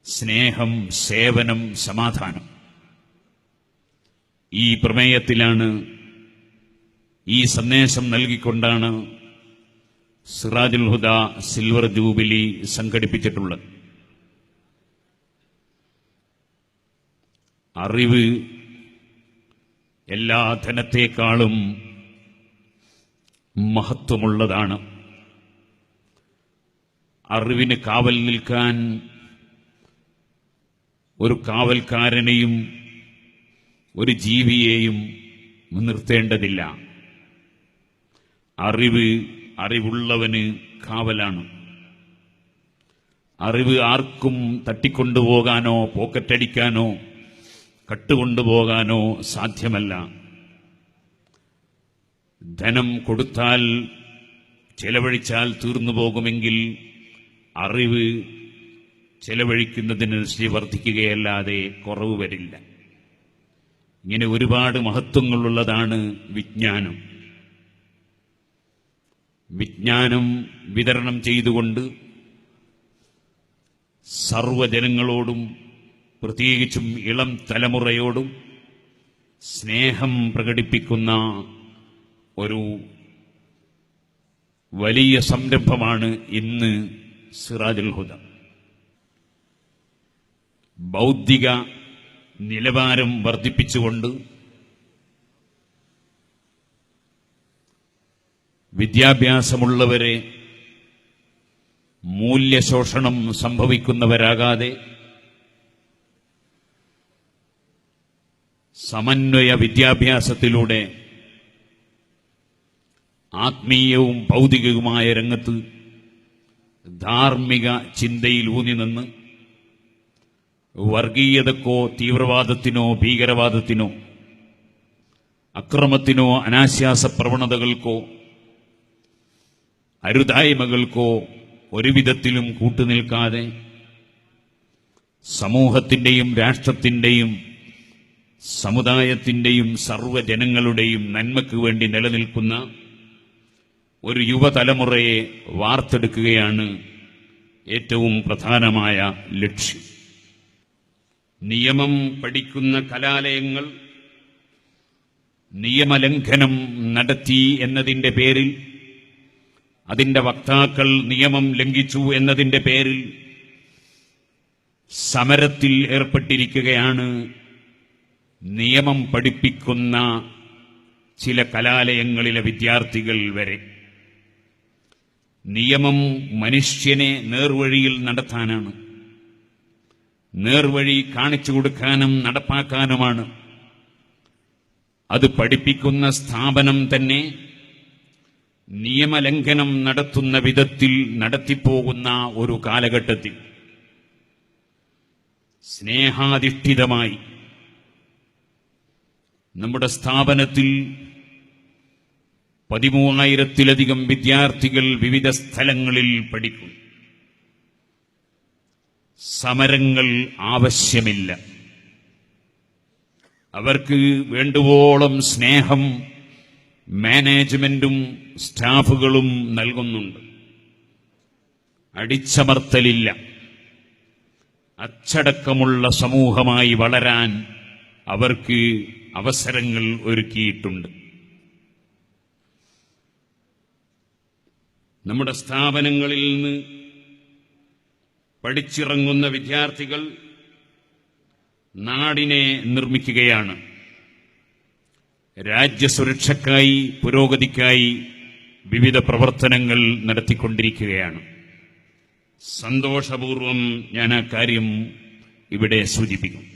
സ്നേഹം, സേവനം, സമാധാനം. ഈ പ്രമേയത്തിലാണ്, ഈ സന്ദേശം നൽകിക്കൊണ്ടാണ് സിറാജുൽ ഹുദ സിൽവർ ജൂബിലി സംഘടിപ്പിച്ചിട്ടുള്ളത്. അറിവ് എല്ലാ ധനത്തെക്കാളും മഹത്വമുള്ളതാണ്. അറിവിന് കാവൽ നിൽക്കാൻ ഒരു കാവൽക്കാരനെയും ഒരു ജീവിയെയും നിർത്തേണ്ടതില്ല. അറിവുള്ളവന് കാവലാണ്. അറിവ് ആർക്കും തട്ടിക്കൊണ്ടുപോകാനോ പോക്കറ്റടിക്കാനോ കട്ടുകൊണ്ടുപോകാനോ സാധ്യമല്ല. ധനം കൊടുത്താൽ ചെലവഴിച്ചാൽ തീർന്നു പോകുമെങ്കിൽ അറിവ് ചെലവഴിക്കുന്നതിനനുസരിച്ച് വർദ്ധിക്കുകയല്ലാതെ കുറവ് വരില്ല. ഇങ്ങനെ ഒരുപാട് മഹത്വങ്ങളുള്ളതാണ് വിജ്ഞാനം. വിജ്ഞാനം വിതരണം ചെയ്തുകൊണ്ട് സർവ്വജനങ്ങളോടും പ്രത്യേകിച്ചും ഇളം തലമുറയോടും സ്നേഹം പ്രകടിപ്പിക്കുന്ന ഒരു വലിയ സംരംഭമാണ് ഇന്ന് സിറാജുൽ ഹുദ. ബൗദ്ധിക നിലവാരം വർദ്ധിപ്പിച്ചുകൊണ്ട് വിദ്യാഭ്യാസമുള്ളവരെ മൂല്യശോഷണം സംഭവിക്കുന്നവരാകാതെ സമന്വയ വിദ്യാഭ്യാസത്തിലൂടെ ആത്മീയവും ഭൗതികവുമായ രംഗത്ത് ധാർമ്മിക ചിന്തയിൽ ഊന്നി നിന്ന് വർഗീയതക്കോ തീവ്രവാദത്തിനോ ഭീകരവാദത്തിനോ അക്രമത്തിനോ അനാശാസ പ്രവണതകൾക്കോ അരുതായ്മകൾക്കോ ഒരുവിധത്തിലും കൂട്ടുനിൽക്കാതെ സമൂഹത്തിന്റെയും രാഷ്ട്രത്തിന്റെയും സമുദായത്തിന്റെയും സർവ്വജനങ്ങളുടെയും നന്മയ്ക്ക് വേണ്ടി നിലനിൽക്കുന്ന ഒരു യുവതലമുറയെ വാർത്തെടുക്കുകയാണ് ഏറ്റവും പ്രധാനമായ ലക്ഷ്യം. നിയമം പഠിക്കുന്ന കലാലയങ്ങൾ നിയമലംഘനം നടത്തി എന്നതിന്റെ പേരിൽ, അതിന്റെ വക്താക്കൾ നിയമം ലംഘിച്ചു എന്നതിന്റെ പേരിൽ സമരത്തിൽ ഏർപ്പെട്ടിരിക്കുകയാണ്. നിയമം പഠിപ്പിക്കുന്ന ചില കലാലയങ്ങളിലെ വിദ്യാർത്ഥികൾ വരെ. നിയമം മനുഷ്യനെ നേർവഴിയിൽ നടത്താനാണ്, നേർവഴി കാണിച്ചു കൊടുക്കാനും നടപ്പാക്കാനുമാണ്. അത് പഠിപ്പിക്കുന്ന സ്ഥാപനം തന്നെ നിയമലംഘനം നടത്തുന്ന വിധത്തിൽ നടത്തിപ്പോകുന്ന ഒരു കാലഘട്ടത്തിൽ സ്നേഹാധിഷ്ഠിതമായി നമ്മുടെ സ്ഥാപനത്തിൽ 13,000-ലധികം വിദ്യാർത്ഥികൾ വിവിധ സ്ഥലങ്ങളിൽ പഠിക്കും. സമരങ്ങൾ ആവശ്യമില്ല. അവർക്ക് വേണ്ടുവോളം സ്നേഹം മാനേജ്മെന്റും സ്റ്റാഫുകളും നൽകുന്നുണ്ട്. അടിച്ചമർത്തലില്ല. അച്ചടക്കമുള്ള സമൂഹമായി വളരാൻ അവർക്ക് അവസരങ്ങൾ ഒരുക്കിയിട്ടുണ്ട്. നമ്മുടെ സ്ഥാപനങ്ങളിൽ നിന്ന് പഠിച്ചിറങ്ങുന്ന വിദ്യാർത്ഥികൾ നാടിനെ നിർമ്മിക്കുകയാണ്. രാജ്യസുരക്ഷയ്ക്കായി, പുരോഗതിക്കായി വിവിധ പ്രവർത്തനങ്ങൾ നടത്തിക്കൊണ്ടിരിക്കുകയാണ്. സന്തോഷപൂർവം ഞാൻ ആ കാര്യം ഇവിടെ സൂചിപ്പിക്കും.